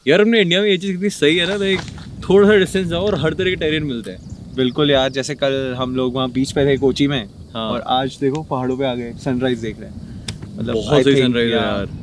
यार अपने इंडिया में ये चीज़ कितनी सही है ना, लाइक थोड़ा सा डिस्टेंस जाओ और हर तरह के टेरेन मिलते हैं। बिल्कुल यार, जैसे कल हम लोग वहाँ बीच पे थे कोची में, हाँ। और आज देखो पहाड़ों पे आ गए, सनराइज देख रहे हैं। मतलब बहुत सही सनराइज है यार।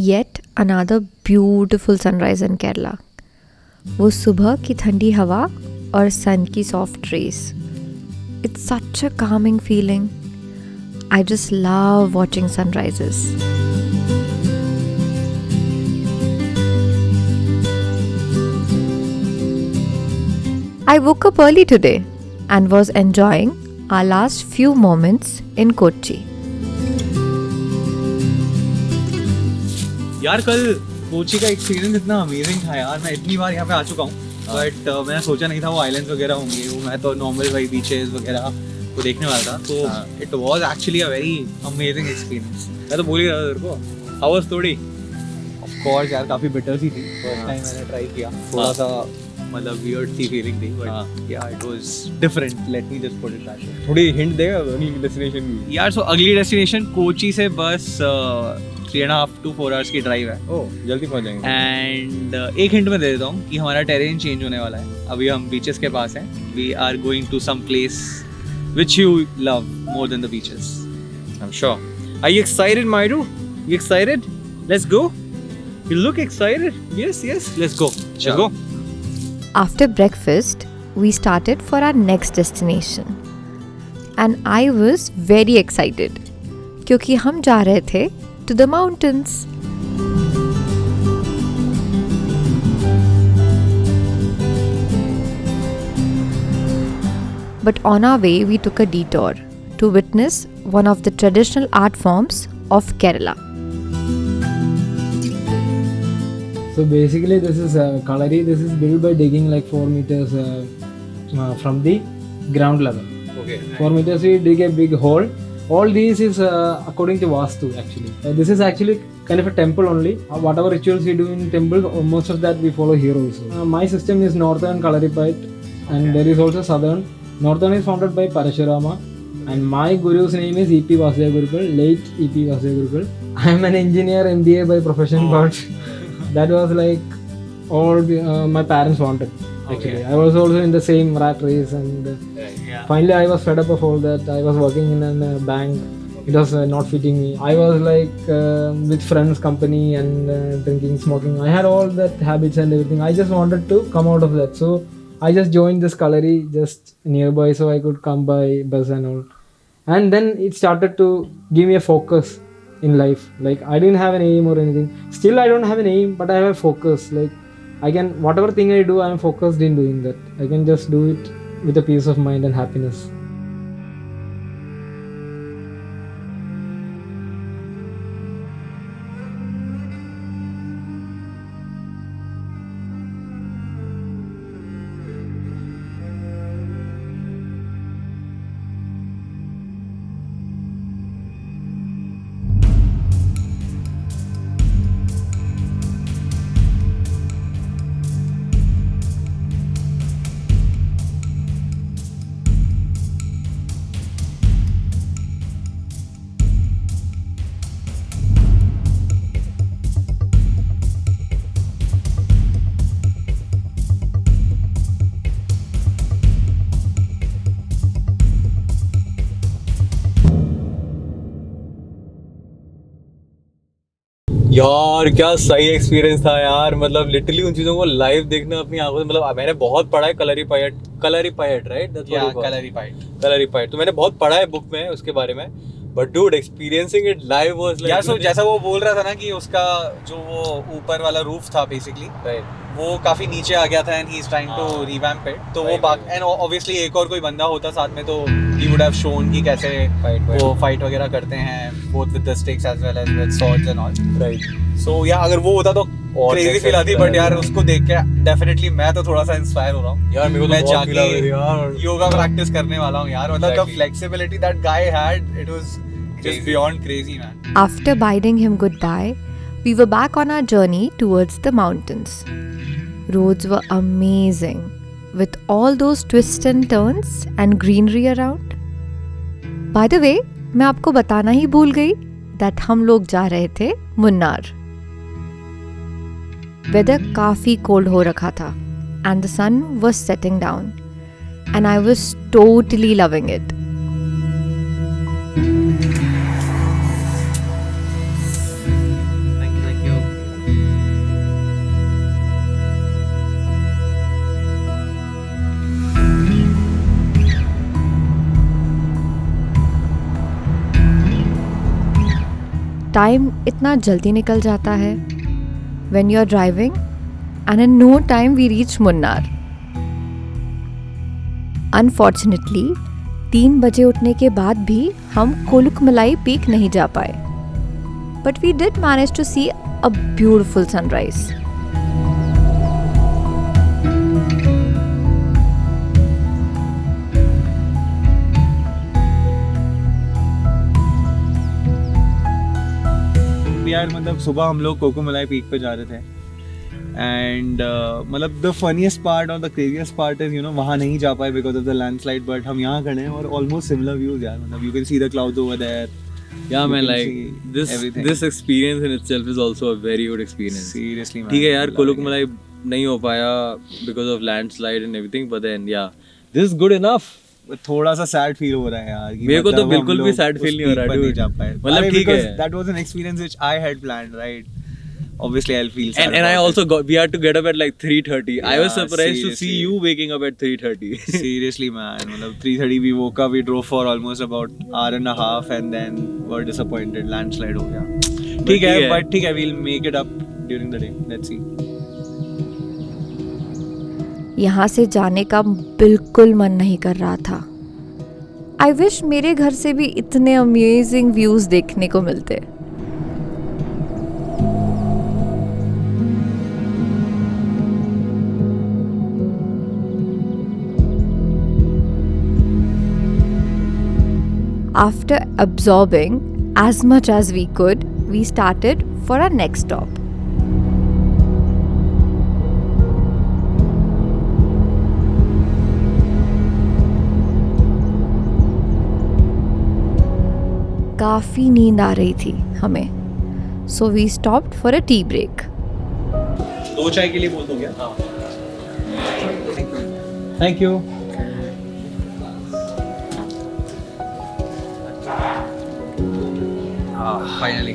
Yet another beautiful sunrise in Kerala. वो सुबह की ठंडी हवा और सन की soft rays. It's such a calming feeling. I just love watching sunrises. I woke up early today and was enjoying our last few moments in Kochi. यार कल कोची का एक्सपीरियंस इतना अमेजिंग था यार। मैं इतनी बार यहाँ पे आ चुका हूँ, बट मैंने सोचा नहीं था वो आइलैंड्स वगैरह होंगे। मैं तो नॉर्मल भाई बीचेस वगैरह को देखने वाला था, तो it was actually a very amazing experience. मैं तो बोल ही रहा था तेरे को, हाउ वाज थोड़ी। ऑफ कोर्स यार, काफी बिटर सी थी फर्स्ट टाइम मैंने ट्राई किया। थोड़ा सा मतलब वियर्ड सी फीलिंग थी, बट या it was different, let me just put it that way. थोड़ी हिंट देगा अगली डेस्टिनेशन की। यार सो अगली डेस्टिनेशन कोची से बस 3.5 to 4 hours की ड्राइव है। ओह जल्दी पहुंच जाएंगे। एंड एक हिंट मैं दे देता हूँ कि हमारा टेरेन चेंज होने वाला है। अभी हम बीचेस के पास हैं। We are going to some place which you love more than the beaches. I'm sure. Are you excited, Mairu? You excited? Let's go. You look excited. Yes, let's go. Let's go. After breakfast, we started for our next destination. And I was very excited क्योंकि हम जा रहे थे to the mountains. But on our way, we took a detour to witness one of the traditional art forms of Kerala. So basically this is Kalari. This is built by digging like 4 meters from the ground level. Okay. 4 meters we dig a big hole. All these is according to Vastu actually. This is actually kind of a temple only. Whatever rituals we do in temple, most of that we follow here also. My system is northern Kalaripayat, and there is also southern. Northern is founded by Parashurama, and my guru's name is E.P. Vasudeva Gurukul, late E.P. Vasudeva Gurukul. I am an engineer, MBA by profession, but that was like all my parents wanted. Actually, I was also in the same rat race, and finally I was fed up of all that. I was working in a bank. It was not fitting me. I was like with friends company and drinking, smoking. I had all that habits and everything. I just wanted to come out of that. So I just joined this Kalari just nearby so I could come by bus and all. And then it started to give me a focus in life. Like I didn't have an aim or anything. Still I don't have an aim, but I have a focus. Like I can, whatever thing I do, I am focused in doing that. I can just do it with a peace of mind and happiness. यार क्या सही experience था यार। मतलब literally उन चीज़ों को live देखना अपनी आंखों से, मतलब मैंने बहुत पढ़ा है Kalarippayat, right? That's what Yeah, you call it. Kalarippayat. Kalarippayat. तो मैंने बहुत पढ़ा है बुक में उसके बारे में, but dude, experiencing it live was like. यार सो जैसा वो बोल रहा था ना कि उसका जो वो ऊपर वाला रूफ था बेसिकली Right. वो काफी नीचे आ गया था and he is trying to revamp it तो वो एंड ऑब्वियसली एक और कोई बंदा होता साथ में तो ही वुड हैव शोन कि कैसे वो फाइट वगैरह करते हैं both with the sticks as well as with swords and all Right. So yeah अगर वो होता तो और क्रेजी next फील आती level बट यार उसको देख के डेफिनेटली मैं तो थोड़ा सा इंस्पायर हो रहा हूँ यार मेरे को मैं तो बहुत feel आ रही है जाके यार. योगा प्रैक्टिस करने वाला हूँ यार मतलब the Exactly. Flexibility that guy had it was just beyond crazy man After bidding him goodbye, we were back on our journey towards the mountains. Roads were amazing, with all those twists and turns and greenery around. By the way, मैं आपको बताना ही भूल गई that हम लोग जा रहे थे मुन्नार. Weather काफी cold हो रखा था, and the sun was setting down, and I was totally loving it. Thank you time इतना जल्दी निकल जाता है when you're driving and in no time we reach Munnar. Unfortunately, 3 बजे उठने के बाद भी हम कोलुकमलाई पीक नहीं जा पाए. But we did manage to see a beautiful sunrise. यार मतलब सुबह हम लोग कोकोमलाई पीक पे जा रहे थे एंड मतलब द फनीस्ट पार्ट और the craziest part is you know वहाँ नहीं जा पाए because of the landslide but हम यहाँ खड़े हैं और ऑलमोस्ट सिमिलर व्यूज यार मतलब you can see the clouds over there Yeah, You man, can like see everything. this experience in itself is also a very good experience. Seriously ठीक है यार, कोलुकमलाई नहीं हो पाया because of landslide and everything, but then yeah, this is good enough. थोड़ा सा sad feel हो रहा है यार कि मेरे को तो मतलब हम बिल्कुल भी लोग sad feel उस नहीं हो peak रहा, पर नहीं dude. जा पाए मतलब ठीक है. That was an experience which I had planned right obviously I'll feel sad And I about also we had to get up at like 3:30. I was Yeah, surprised to see seriously. you waking up at 3:30. Seriously man मतलब 3:30 we woke up we drove for almost about hour and a half and then were disappointed landslide हो गया ठीक है but ठीक है we'll make it up during the day let's see यहाँ से जाने का बिल्कुल मन नहीं कर रहा था. आई विश मेरे घर से भी इतने अमेजिंग व्यूज देखने को मिलते. After absorbing as much as we could, we started for our next stop. काफ़ी नींद आ रही थी हमें, so we stopped for a tea break. दो चाय के लिए बोल दो क्या thank you finally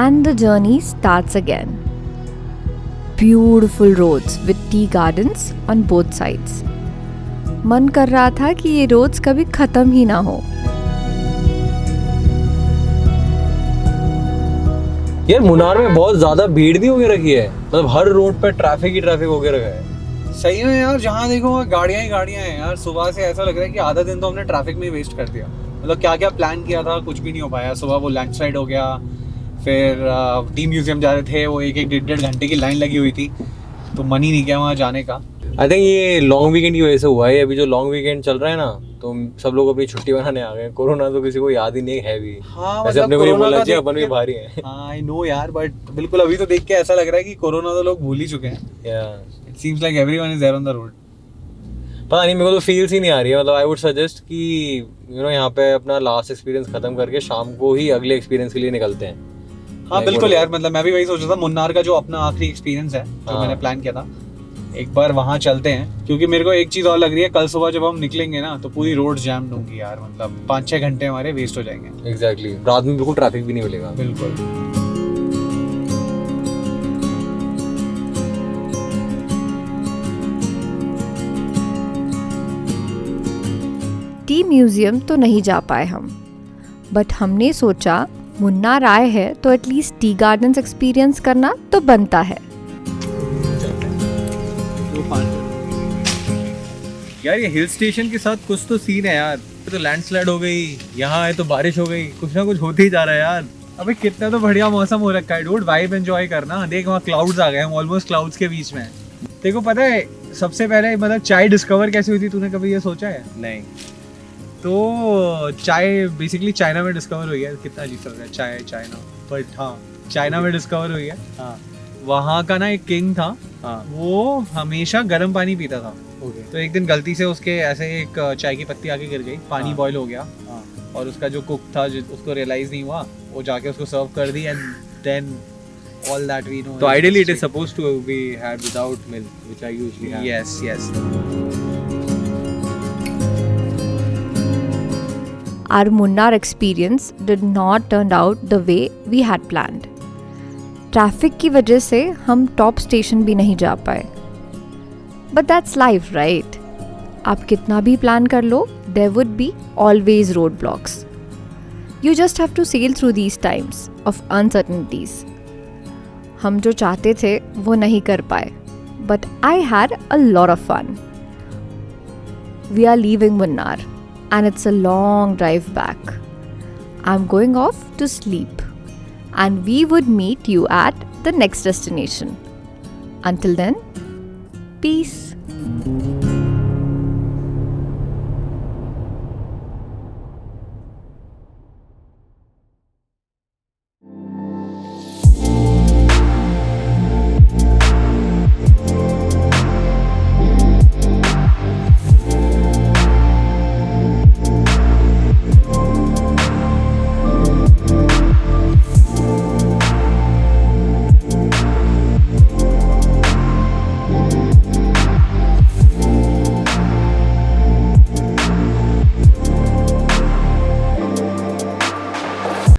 And the journey starts again. Beautiful roads with tea gardens on both sides. मन कर रहा था कि ये रोड्स कभी खत्म ही ना हो. यार मुन्नार में बहुत ज्यादा भीड़ भी होके रखी है, मतलब हर रोड पे ट्रैफिक ही ट्रैफिक होके रखा है. सही में यार जहाँ देखो गाड़ियाँ ही गाड़ियाँ हैं यार सुबह से ऐसा लग रहा है कि आधा दिन तो हमने ट्रैफिक में वेस्ट कर दिया मतलब क्या क्या प्लान किया था कुछ भी नहीं हो पाया सुबह वो लैंडस्लाइड हो गया फिर टी म्यूजियम जा रहे थे वो एक डेढ़ घंटे की लाइन लगी हुई थी तो मन ही नहीं किया वहाँ जाने का. आई थिंक ये लॉन्ग वीकेंड की वजह से हुआ है. अभी जो लॉन्ग वीकेंड चल रहा है ना तो सब लोग अपनी छुट्टी बनाने आ गए. कोरोना तो किसी को याद ही नहीं है भी. हाँ वैसे अपने को ये बोलना चाहिए अपन भी भारी हैं. आई नो यार बट बिल्कुल अभी तो देख के ऐसा लग रहा है कि कोरोना तो लोग भूल ही चुके हैं. It seems like everyone is there on the road. पता नहीं मेरे को तो फील्स ही नहीं आ रही है. मतलब आई वुड सजेस्ट कि यू नो यहाँ पे अपना लास्ट एक्सपीरियंस खत्म करके शाम को ही अगले एक्सपीरियंस के लिए निकलते हैं. हाँ बिल्कुल यार मतलब मैं भी वही सोच रहा था मुन्नार का जो अपना आखिरी एक्सपीरियंस है जो मैंने प्लान किया था एक बार वहाँ चलते हैं, क्योंकि मेरे को एक चीज़ और लग रही है, कल सुबह जब हम निकलेंगे ना तो पूरी रोड जैम होंगी यार, मतलब 5-6 घंटे हमारे वेस्ट हो जाएंगे। एग्जैक्टली, रात में बिल्कुल ट्रैफिक भी नहीं मिलेगा। बिल्कुल। टी म्यूजियम तो नहीं जा पाए हम, बट हमने सोचा मुन्नार आए हैं तो एटलीस्ट टी गार्डन्स एक्सपीरियंस करना तो बनता है। यार ये हिल स्टेशन के साथ कुछ तो सीन है यार, तो लैंडस्लाइड हो गई, यहाँ है तो बारिश हो गई, कुछ ना कुछ होते ही जा रहा है यार। अबे कितना तो बढ़िया मौसम हो रखा है डूड, वाइब एंजॉय करना। देख वहाँ क्लाउड्स आ गए, हम ऑलमोस्ट क्लाउड्स के बीच में। तेरे को पता है सबसे पहले मतलब चाय डिस्कवर कैसे हुई थी, तूने कभी ये सोचा है? नहीं। तो चाय बेसिकली चाइना में डिस्कवर हुई है। कितना अजीब लग रहा है चाय चाइना, बट हाँ चाइना में डिस्कवर हुई है। हाँ वहाँ का ना एक किंग था, हाँ वो हमेशा गर्म पानी पीता था। ओके। तो एक दिन गलती से उसके ऐसे एक चाय की पत्ती आके गिर गई, पानी हाँ। बॉईल हो गया, हाँ और उसका जो कुक था उसको रियलाइज नहीं हुआ, वो जाके उसको सर्व कर दी, and then all that we know. तो ideally it is supposed to be had without milk, which I usually have. Yes yes. Our Munnar experience did not turn out the way we had planned. Traffic की वजह से हम top station भी नहीं जा पाए। But that's life right. आप कितना भी प्लान कर लो, there would be always road blocks. You just have to sail through these times of uncertainties. हम जो चाहते थे वो नहीं कर पाए, but I had a lot of fun. We are leaving Munnar and it's a long drive back. I'm going off to sleep and we would meet you at the next destination. Until then, peace.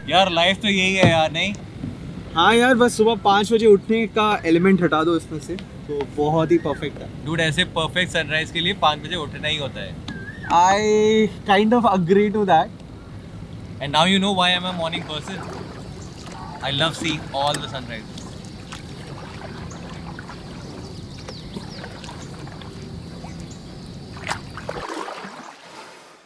यार life तो यही है यार, नहीं? हाँ यार, बस सुबह 5 बजे उठने का एलिमेंट हटा दो इसमें से, तो बहुत ही परफेक्ट है। डूड, ऐसे परफेक्ट सनराइज के लिए 5 बजे उठना ही होता है। I kind of agree to that. And now you know why I'm a morning person. I love seeing all the sunrise.